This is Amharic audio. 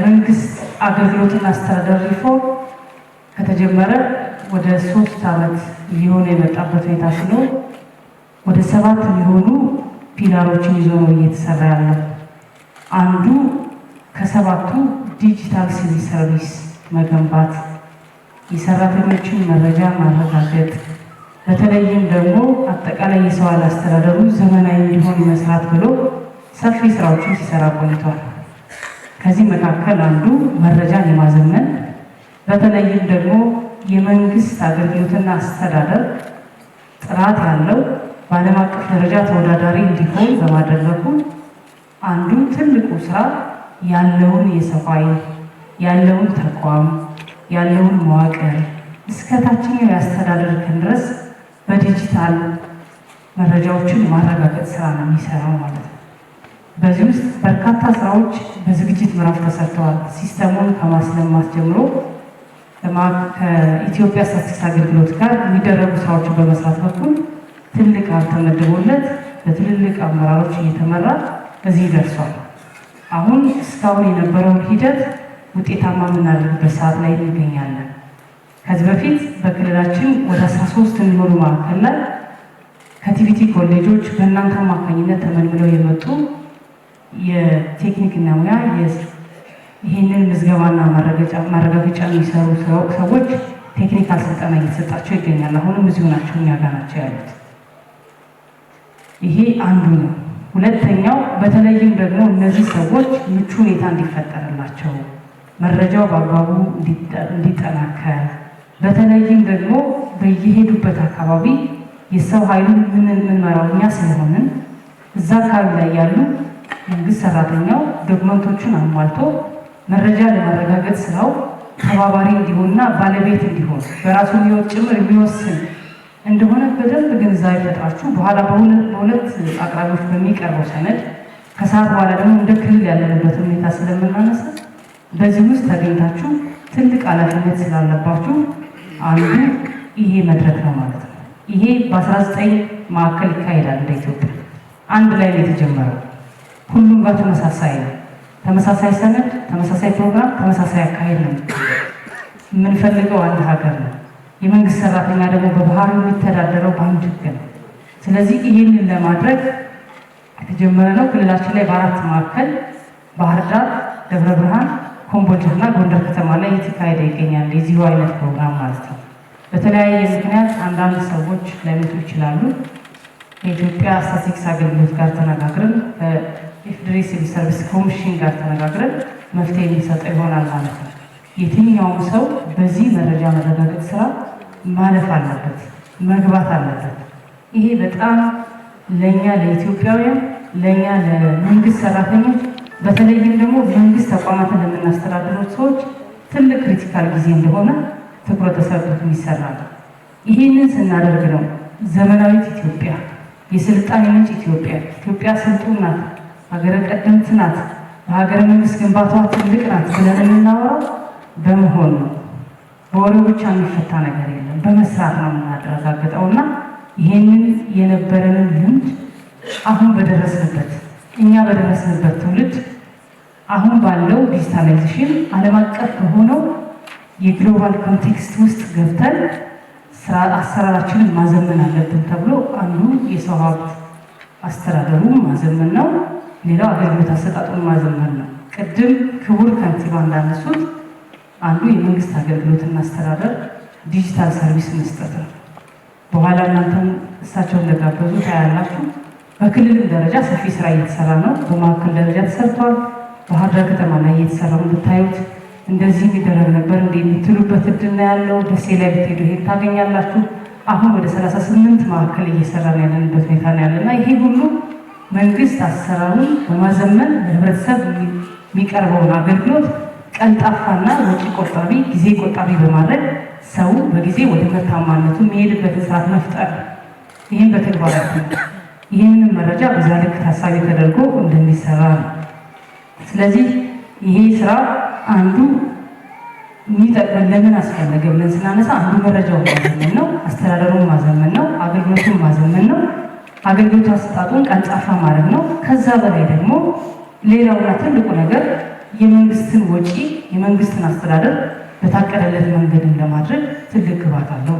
መንግስት አገልግሎትና አስተዳደር ሪፎርም ከተጀመረ ወደ 3 ዓመት ሊሆን የመጣበት ሁኔታ ሲኖር ወደ 7 የሚሆኑ ፒላሮችን ይዞ ነው እየተሰራ ያለው። አንዱ ከ7ቱ ዲጂታል ሲቪል ሰርቪስ መገንባት፣ የሰራተኞችን መረጃ ማረጋገጥ፣ በተለይም ደግሞ አጠቃላይ የሰው ኃይል አስተዳደሩ ዘመናዊ እንዲሆን መስራት ብሎ ሰፊ ስራዎችን ሲሰራ ቆይቷል። ከዚህ መካከል አንዱ መረጃን የማዘመን በተለይም ደግሞ የመንግስት አገልግሎትና አስተዳደር ጥራት ያለው በዓለም አቀፍ ደረጃ ተወዳዳሪ እንዲሆን በማድረግ በኩል አንዱ ትልቁ ስራ ያለውን የሰው ኃይል ያለውን ተቋም ያለውን መዋቅር እስከ ታችኛው የአስተዳደር እርከን ድረስ በዲጂታል መረጃዎችን ማረጋገጥ ስራ ነው የሚሰራው ማለት ነው። በዚህ ውስጥ በርካታ ስራዎች በዝግጅት ምዕራፍ ተሰርተዋል። ሲስተሙን ከማስለማት ጀምሮ ከኢትዮጵያ ስታቲስቲክስ አገልግሎት ጋር የሚደረጉ ስራዎችን በመስራት በኩል ትልቅ ሀብት ተመድቦለት በትልልቅ አመራሮች እየተመራ እዚህ ደርሷል። አሁን እስካሁን የነበረውን ሂደት ውጤታማ የምናደርግበት ሰዓት ላይ እንገኛለን። ከዚህ በፊት በክልላችን ወደ 13 የሚሆኑ ማዕከል ላይ ከቲቪቲ ኮሌጆች በእናንተ አማካኝነት ተመልምለው የመጡ የቴክኒክና ሙያ ይህንን ምዝገባና ማረጋገጫ የሚሰሩ ሰዎች ቴክኒካል ስልጠና እየተሰጣቸው ይገኛል። አሁንም እዚሁ ናቸው፣ እኛ ጋር ናቸው ያሉት። ይሄ አንዱ ነው። ሁለተኛው በተለይም ደግሞ እነዚህ ሰዎች ምቹ ሁኔታ እንዲፈጠርላቸው መረጃው በአግባቡ እንዲጠናከር በተለይም ደግሞ በየሄዱበት አካባቢ የሰው ኃይሉን የምንመራው እኛ ስለሆንን እዛ አካባቢ ላይ ያሉ መንግስት ሰራተኛው ዶክመንቶችን አሟልቶ መረጃ ለማረጋገጥ ስራው ተባባሪ እንዲሆንና ባለቤት እንዲሆን በራሱ ሕይወት ጭምር የሚወስን እንደሆነ በደንብ ግንዛቤ ፈጥራችሁ በኋላ በሁለት አቅራቢዎች በሚቀርበው ሰነድ ከሰዓት በኋላ ደግሞ እንደ ክልል ያለንበት ሁኔታ ስለምናነሳ በዚህ ውስጥ ተገኝታችሁ ትልቅ ኃላፊነት ስላለባችሁ አንዱ ይሄ መድረክ ነው ማለት ነው። ይሄ በ19 ማዕከል ይካሄዳል እንደ ኢትዮጵያ አንድ ላይ ነው የተጀመረው። ሁሉም ጋር ተመሳሳይ ነው። ተመሳሳይ ሰነድ፣ ተመሳሳይ ፕሮግራም፣ ተመሳሳይ አካሄድ ነው። የምንፈልገው አንድ ሀገር ነው። የመንግስት ሰራተኛ ደግሞ በባህሪው የሚተዳደረው በአንድ ህግ ነው። ስለዚህ ይህንን ለማድረግ የተጀመረ ነው። ክልላችን ላይ በ4 ማዕከል ባህር ዳር፣ ደብረ ብርሃን፣ ኮምቦልቻና ጎንደር ከተማ ላይ እየተካሄደ ይገኛል። የዚሁ አይነት ፕሮግራም ማለት ነው። በተለያየ ምክንያት አንዳንድ ሰዎች ላይመጡ ይችላሉ። ከኢትዮጵያ ስታቲስቲክስ አገልግሎት ጋር ተነጋግረን ከኢፌዴሪ ሲቪል ሰርቪስ ኮሚሽን ጋር ተነጋግረን መፍትሄ የሚሰጠው ይሆናል ማለት ነው። የትኛውም ሰው በዚህ መረጃ መረጋገጥ ስራ ማለፍ አለበት፣ መግባት አለበት። ይሄ በጣም ለእኛ ለኢትዮጵያውያን፣ ለእኛ ለመንግስት ሰራተኞች፣ በተለይም ደግሞ መንግስት ተቋማትን ለምናስተዳድሩት ሰዎች ትልቅ ክሪቲካል ጊዜ እንደሆነ ትኩረት ተሰጥቶት የሚሰራ ነው። ይህንን ስናደርግ ነው ዘመናዊት ኢትዮጵያ፣ የስልጣኔ ምንጭ ኢትዮጵያ ስልጡን ናት፣ ሀገረ ቀደምት ናት፣ በሀገረ መንግስት ግንባታዋ ትልቅ ናት ብለን የምናወራው በመሆን ነው። በወሬው ብቻ የሚፈታ ነገር የለም፣ በመስራት ነው የምናረጋግጠውና ይሄንን የነበረንን ልምድ አሁን በደረስንበት እኛ በደረስንበት ትውልድ አሁን ባለው ዲጂታላይዜሽን ዓለም አቀፍ በሆነው የግሎባል ኮንቴክስት ውስጥ ገብተን አሰራራችንን ማዘመን አለብን ተብሎ አንዱ የሰው ሀብት አስተዳደሩን ማዘመን ነው። ሌላው አገልግሎት አሰጣጡን ማዘመን ነው። ቅድም ክቡር ከንቲባ እንዳነሱት አንዱ የመንግስት አገልግሎትና አስተዳደር ዲጂታል ሰርቪስ መስጠት ነው። በኋላ እናንተም እሳቸውን እንደጋበዙ ታያላችሁ። በክልልም ደረጃ ሰፊ ስራ እየተሰራ ነው። በማዕከል ደረጃ ተሰርቷል። ባህር ዳር ከተማ ላይ እየተሰራው ብታዩት እንደዚህ የሚደረግ ነበር እንደ የምትሉበት እድል ያለው ደሴ ላይ ብትሄዱ ይሄን ታገኛላችሁ። አሁን ወደ 38 ማዕከል እየሰራን ያለንበት ሁኔታ ነው ያለና ይሄ ሁሉ መንግስት አሰራሩን በማዘመን ለህብረተሰብ የሚቀርበውን አገልግሎት ቀልጣፋና ወጪ ቆጣቢ፣ ጊዜ ቆጣቢ በማድረግ ሰው በጊዜ ወደ ምርታማነቱ የሚሄድበትን ስርዓት መፍጠር። ይህም በተግባራት ነው። ይህንን መረጃ በዛ ልክ ታሳቢ ተደርጎ እንደሚሰራ ነው። ስለዚህ ይሄ ስራ አንዱ የሚጠቅመን ለምን አስፈለገ ብለን ስናነሳ አንዱ መረጃውን ማዘመን ነው፣ አስተዳደሩን ማዘመን ነው፣ አገልግሎቱን ማዘመን ነው፣ አገልግሎት አሰጣጡን ቀልጣፋ ማድረግ ነው። ከዛ በላይ ደግሞ ሌላውና ትልቁ ነገር የመንግስትን ወጪ የመንግስትን አስተዳደር በታቀደለት መንገድ ለማድረግ ትልቅ ግብዓት አለው።